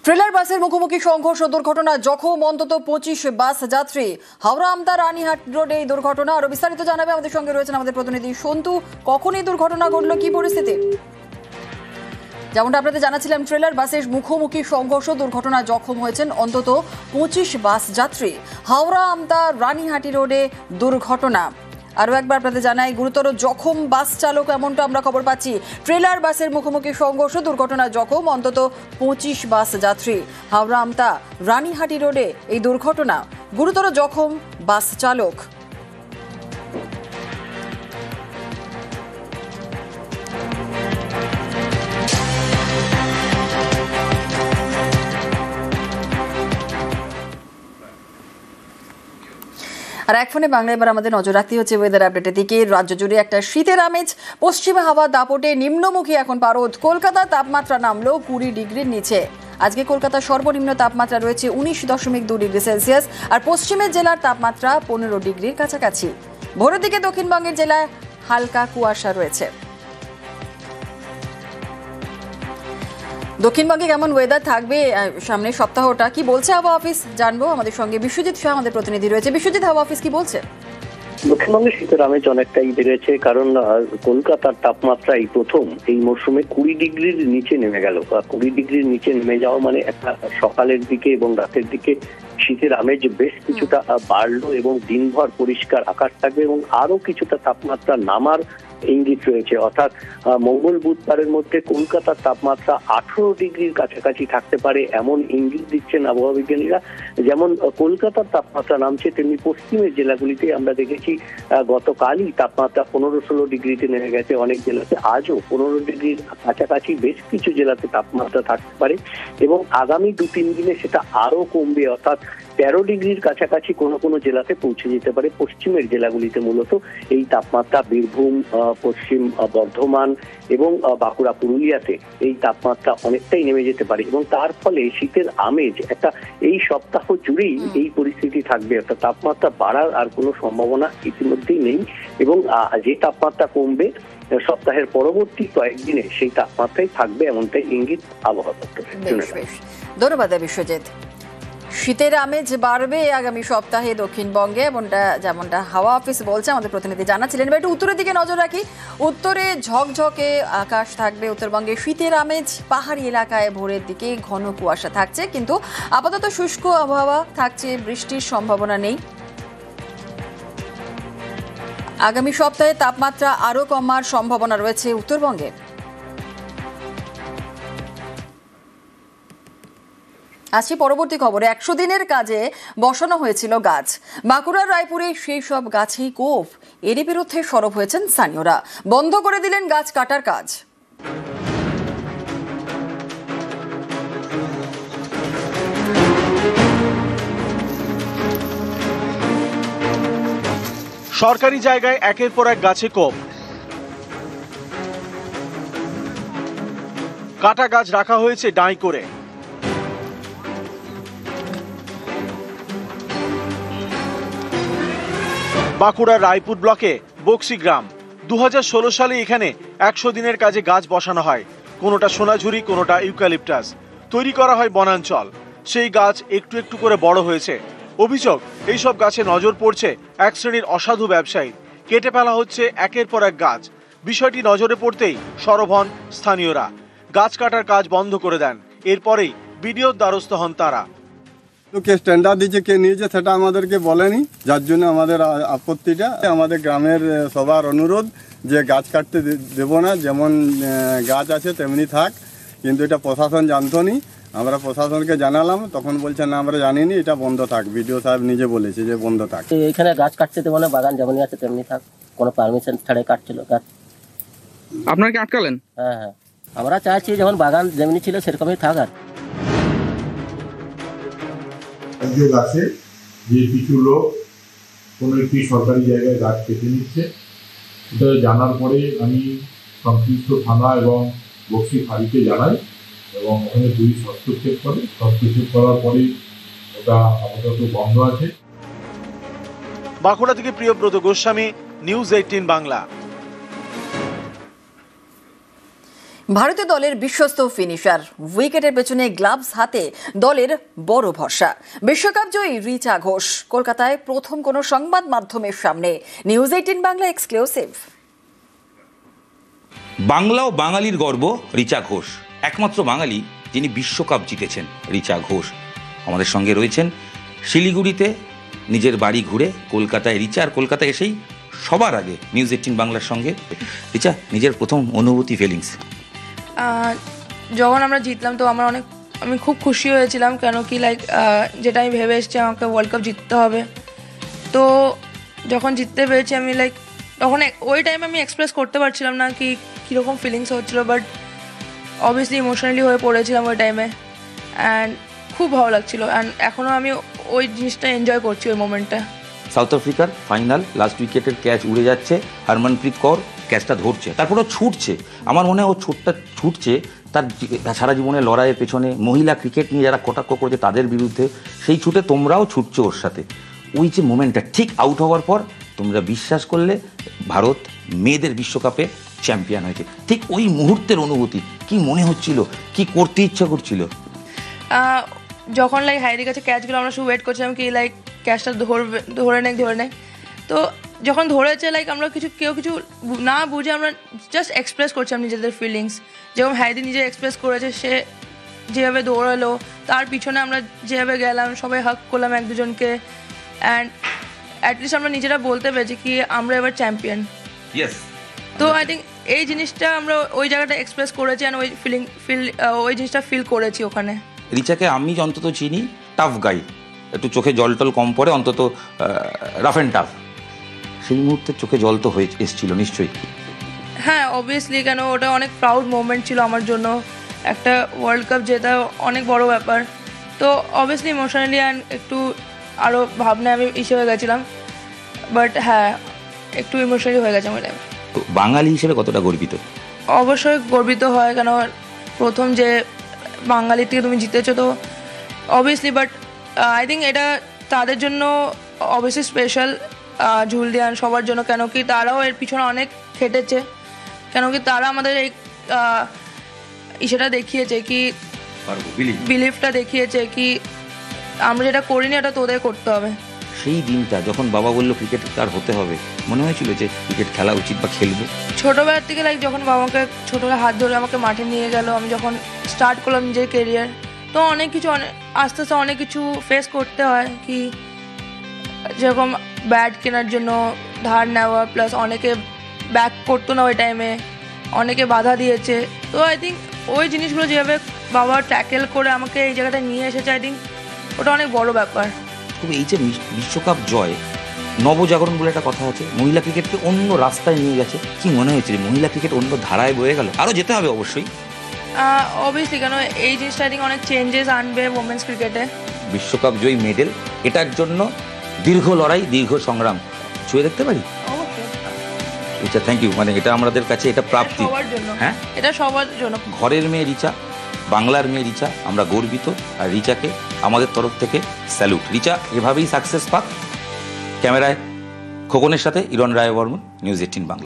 Trailer বাসের মুখোমুখি সংঘর্ষ দুর্ঘটনা জখম অন্তত 25 বাস যাত্রী। হাওড়া আমতা রানীহাট রোডে এই দুর্ঘটনা। আরো বিস্তারিত জানাবে আমাদের সঙ্গে রয়েছেন আমাদের প্রতিনিধি সন্তু। কখন এই দুর্ঘটনা ঘটলো, কি পরিস্থিতি? যেমনটা আপনাদের জানাচ্ছিলাম, ট্রেলার বাসের মুখোমুখি সংঘর্ষ দুর্ঘটনা জখম হয়েছেন অন্তত 25 বাস যাত্রী। হাওড়া আমতা রানীহাটি রোডে দুর্ঘটনা। আরও একবার আপনাদের জানাই, গুরুতর জখম বাস চালক, এমনটা আমরা খবর পাচ্ছি। ট্রেলার বাসের মুখোমুখি সংঘর্ষ দুর্ঘটনা জখম অন্তত 25 বাস যাত্রী। হাওড়া আমতা রানীহাটি রোডে এই দুর্ঘটনা, গুরুতর জখম বাস চালক। আর এক ফোনে বাংলা এবার আমাদের নজর রাখতে হচ্ছে ওয়েদার আপডেটের দিকে। রাজ্য জুড়ে একটা শীতের আমেজ, পশ্চিমে হাওয়া দাপটে নিম্নমুখী এখন পারদ। কলকাতার তাপমাত্রা নামলো 20 ডিগ্রির নিচে। আজকে কলকাতার সর্বনিম্ন তাপমাত্রা রয়েছে 19.2 ডিগ্রি সেলসিয়াস, আর পশ্চিমের জেলার তাপমাত্রা 15 ডিগ্রির কাছাকাছি। ভোরের দিকে দক্ষিণবঙ্গের জেলায় হালকা কুয়াশা রয়েছে। দক্ষিণবঙ্গে কেমন ওয়েদার থাকবে সামনের সপ্তাহটা, কি বলছে হাওয়া অফিস জানবো। আমাদের সঙ্গে বিশ্বজিৎ শাহ আমাদের প্রতিনিধি রয়েছে। বিশ্বজিৎ, হাওয়া অফিস কি বলছে? দক্ষিণবঙ্গে শীতের আমেজ অনেকটাই বেড়েছে, কারণ কলকাতার তাপমাত্রা এই প্রথম এই মরশুমে 20 ডিগ্রির নিচে নেমে গেল। 20 ডিগ্রির নিচে নেমে যাওয়া মানে একটা সকালের দিকে এবং রাতের দিকে শীতের আমেজ বেশ কিছুটা বাড়লো এবং দিনভর পরিষ্কার আকাশ থাকবে এবং আরো কিছুটা তাপমাত্রা নামার ইঙ্গিত রয়েছে। অর্থাৎ মঙ্গল বুধবারের মধ্যে কলকাতার তাপমাত্রা 18 ডিগ্রির কাছাকাছি থাকতে পারে, এমন ইঙ্গিত দিচ্ছেন আবহাওয়া বিজ্ঞানীরা। যেমন কলকাতার তাপমাত্রা নামছে, তেমনি পশ্চিমের জেলাগুলিতে আমরা দেখেছি গতকালই তাপমাত্রা 15-16 ডিগ্রিতে নেমে গেছে অনেক জেলাতে। আজও 15 ডিগ্রির কাছাকাছি বেশ কিছু জেলাতে তাপমাত্রা থাকতে পারে এবং আগামী 2-3 দিনে সেটা আরো কমবে। অর্থাৎ 13 ডিগ্রির কাছাকাছি কোনো কোনো জেলাতে পৌঁছে যেতে পারে। পশ্চিমের জেলাগুলিতে মূলত এই তাপমাত্রা বীরভূম, পশ্চিম বর্ধমান এবং বাঁকুড়া, পুরুলিয়াতে এই তাপমাত্রা অনেকটাই নেমে যেতে পারে এবং তার ফলে শীতের আমেজ একটা এই সপ্তাহ জুড়েই এই পরিস্থিতি থাকবে। অর্থাৎ তাপমাত্রা বাড়ার আর কোনো সম্ভাবনা ইতিমধ্যেই নেই এবং যে তাপমাত্রা কমবে সপ্তাহের পরবর্তী কয়েকদিনে সেই তাপমাত্রাই থাকবে, এমনটাই ইঙ্গিত আবহাওয়া দপ্তরের। ধন্যবাদ বিশ্বজিৎ। শীতের আমেজ বাড়বে আগামী সপ্তাহে দক্ষিণবঙ্গে, যেমনটা হাওয়া অফিস বলছে, আমাদের প্রতিনিধি জানাচ্ছিলেন। এবার একটু উত্তরের দিকে নজর রাখি। উত্তরে ঝকঝকে আকাশ থাকবে উত্তরবঙ্গে। শীতের আমেজ, পাহাড়ি এলাকায় ভোরের দিকে ঘন কুয়াশা থাকছে, কিন্তু আপাতত শুষ্ক আবহাওয়া থাকছে, বৃষ্টির সম্ভাবনা নেই। আগামী সপ্তাহে তাপমাত্রা আরও কমার সম্ভাবনা রয়েছে উত্তরবঙ্গে। আসছি পরবর্তী খবরে। 100 দিনের কাজে বসানো হয়েছিল গাছ। বাঁকুড়ার রায়পুরে সেই সব গাছেই কোপ। এরই বিরুদ্ধে সরব হয়েছেন স্থানীয়রা, বন্ধ করে দিলেন গাছ কাটার কাজ। সরকারি জায়গায় একের পর এক গাছে কোপ। কাটা গাছ রাখা হয়েছে ডাঁই করে। বাঁকুড়ার রায়পুর ব্লকে বক্সি গ্রাম। 2016 সালে এখানে 100 দিনের কাজে গাছ বসানো হয়। কোনোটা সোনাঝুরি, কোনোটা ইউক্যালিপটাস। তৈরি করা হয় বনাঞ্চল। সেই গাছ একটু একটু করে বড় হয়েছে। অভিযোগ, এইসব গাছে নজর পড়ছে এক শ্রেণীর অসাধু ব্যবসায়ী। কেটে ফেলা হচ্ছে একের পর এক গাছ। বিষয়টি নজরে পড়তেই সরব হন স্থানীয়রা। গাছ কাটার কাজ বন্ধ করে দেন। এরপরেই বিডিওর দ্বারস্থ হন তারা। কে স্ট্যান্ডার্ড দিয়েছে, কে নিয়েছে সেটা আমাদেরকে বলেনি, যার জন্য আমাদের আপত্তিটা। আমাদের গ্রামের সবার অনুরোধ যে গাছ কাটতে দেব না, যেমন গাছ আছে তেমনি থাক। কিন্তু এটা প্রশাসন জানতো নি, আমরা প্রশাসনকে জানালাম, তখন বলছে না আমরা জানিনি, এটা বন্ধ থাক। বিডিও সাহেব নিজে বলেছে যে বন্ধ থাক। এখানে গাছ কাটতে দেবো না, বাগান যেমনই আছে তেমনি থাক, কোনো পারমিশন ছাড়াই কাটছিল গাছ। আপনারা কি আটকালেন? হ্যাঁ, আমরা চাইছি যেমন বাগান যেমনি ছিল সেরকমই থাক। আর অভিযোগ আছে যে কিছু লোক কোনো একটি সরকারি জায়গায় গাছ কেটে নিচ্ছে। এটা জানার পরে আমি সংশ্লিষ্ট থানা এবং বক্সি ফাঁড়িতে জানাই এবং ওখানে পুলিশ হস্তক্ষেপ করে। হস্তক্ষেপ করার পরে ওটা আপাতত বন্ধ আছে। বাঁকুড়া থেকে প্রিয়ব্রত গোস্বামী, নিউজ 18 বাংলা। ভারতীয় দলের বিশ্বস্ত ফিনিশার, উইকেটের পেছনে গ্লাভস হাতে দলের বড় ভরসা। বিশ্বকাপ জয়ী রিচা ঘোষ কলকাতায় প্রথম কোনো সংবাদ মাধ্যমের সামনে। News 18 Bangla exclusive. বাংলা ও বাঙালির গর্ব রিচা ঘোষ, একমাত্র বাঙালি যিনি বিশ্বকাপ জিতেছেন রিচা ঘোষ। আমাদের সঙ্গে রয়েছেন শিলিগুড়িতে নিজের বাড়ি ঘুরে কলকাতায় রিচা, আর কলকাতায় এসেই সবার আগে নিউজ 18 বাংলার সঙ্গে। রিচা, নিজের প্রথম অনুভূতি, ফিলিংস। যখন আমরা জিতলাম তো আমি খুব খুশি হয়েছিলাম, কেন কি যেটা আমি ভেবে এসেছি আমাকে ওয়ার্ল্ড কাপ জিততে হবে। তো যখন জিততে পেরেছি আমি তখন ওই টাইমে আমি এক্সপ্রেস করতে পারছিলাম না কি কীরকম ফিলিংস হচ্ছিল, বাট অবভিয়াসলি ইমোশনালি হয়ে পড়েছিলাম ওই টাইমে। অ্যান্ড খুব ভালো লাগছিলো, অ্যান্ড এখনও আমি ওই জিনিসটা এনজয় করছি ওই মোমেন্টটা। সাউথ আফ্রিকার ফাইনাল, লাস্ট উইকেটের ক্যাচ উড়ে যাচ্ছে, হরমনপ্রীত কৌর ক্যাচটা ধরছে, তারপরও ছুটছে। আমার মনে হয় ও ছুটছে তার সারা জীবনের লড়াইয়ের পেছনে, মহিলা ক্রিকেট নিয়ে যারা কটাক্ষ করেছে তাদের বিরুদ্ধে, সেই ছুটে তোমরাও ছুটছো ওর সাথে। ওই যে মোমেন্টটা ঠিক আউট হওয়ার পর তোমরা বিশ্বাস করলে ভারত মেয়েদের বিশ্বকাপে চ্যাম্পিয়ন হয়েছে, ঠিক ওই মুহূর্তের অনুভূতি কি মনে হচ্ছিল, কি করতে ইচ্ছা করছিল? যখন হাইরির কাছে ক্যাচগুলো আমরা শুধু ওয়েট করছিলাম কি ক্যাচটা ধরে নেয়। তো যখন ধরেছে আমরা কেউ কিছু না বুঝে আমরা জাস্ট এক্সপ্রেস করছিলাম নিজেদের ফিলিংস। যেরকম হাইরি নিজে এক্সপ্রেস করেছে, সে যেভাবে দৌড়ালো, তার পিছনে আমরা যেভাবে গেলাম, সবাই হাগ করলাম এক দুজনকে, অ্যান্ড অ্যাটলিস্ট আমরা নিজেরা বলতে পেরেছি কি আমরা এবার চ্যাম্পিয়ন। তো আই থিঙ্ক এই জিনিসটা আমরা ওই জায়গাটা এক্সপ্রেস করেছি, অ্যান্ড ওই জিনিসটা ফিল করেছি ওখানে। রিচাকে আমি অন্তত চিনি টাফ গাই, একটু চোখে জল টল কম পড়ে, অন্তত রাফ অ্যান্ড টাফ। সেই মুহূর্তে চোখে জল তো হয়ে এসেছিল নিশ্চয়ই। হ্যাঁ, অবভিয়াসলি, কেন ওটা অনেক প্রাউড মোমেন্ট ছিল আমার জন্য। একটা ওয়ার্ল্ড কাপ জেতা অনেক বড় ব্যাপার। তো অবভিয়াসলি ইমোশনালি অ্যান্ড একটু আরও ভাবনায় আমি হয়ে গেছিলাম, বাট হ্যাঁ একটু ইমোশনালি হয়ে গেছে আমার। তো বাঙালি হিসেবে কতটা গর্বিত? অবশ্যই গর্বিত হয়, কেন প্রথম যে বাঙালির থেকে তুমি জিতেছো, তো অবভিয়াসলি। বাট আই থিঙ্ক এটা তাদের জন্য অবভিয়াসলি স্পেশাল, ঝুলদিয়ান সবার জন্য, কেন কি তারাও এর পিছনে অনেক খেটেছে, কেন কি তারা আমাদের এই সেটা দেখিয়েছে কি বিলিফটা দেখিয়েছে কি আমরা যেটা করিনি এটা তোদের করতে হবে। সেই দিনটা যখন বাবা বললো ক্রিকেট তার হতে হবে, মনে হয়েছিল যে ক্রিকেট খেলা উচিত বা খেলবো? ছোটোবেলার থেকে যখন বাবাকে ছোটোবেলা হাত ধরে আমাকে মাঠে নিয়ে গেল, আমি যখন স্টার্ট করলাম নিজের কেরিয়ার, তো অনেক কিছু আস্তে আস্তে অনেক কিছু ফেস করতে হয়, কি যেরকম ব্যাট কেনার জন্য ধার নেওয়া, প্লাস অনেকে ব্যাক করতো না ওই টাইমে, অনেকে বাধা দিয়েছে। তো আই থিঙ্ক ওই জিনিসগুলো যেভাবে বাবা ট্যাকেল করে আমাকে এই জায়গাটা নিয়ে এসেছে, আই থিঙ্ক ওটা অনেক বড় ব্যাপার। তবে এই যে বিশ্বকাপ জয়, নবজাগরণ বলে একটা কথা আছে, মহিলা ক্রিকেটকে অন্য রাস্তায় নিয়ে গেছে। কি মনে হয়েছে মহিলা ক্রিকেট অন্য ধারায় বয়ে গেল? আরও যেতে হবে অবশ্যই, অবভিয়াসলি, কেন এই জিনিসটা আই থিঙ্ক অনেক চেঞ্জেস আনবে ওমেন্স ক্রিকেটে। বিশ্বকাপ জয়ী মেডেল, এটার জন্য দীর্ঘ লড়াই, দীর্ঘ সংগ্রাম ছুঁয়ে দেখতে পারি। Richa, thank you. মানে এটা আমাদের কাছে এটা প্রাপ্তি। হ্যাঁ, এটা সবার জন্য। ঘরের মেয়ে রিচা, বাংলার মেয়ে রিচা, আমরা গর্বিত। আর রিচাকে আমাদের তরফ থেকে স্যালুট। রিচা এভাবেই সাকসেস পাক। ক্যামেরায় খোকনের সাথে ইরন রায় বর্মন, নিউজ 18 বাংলা।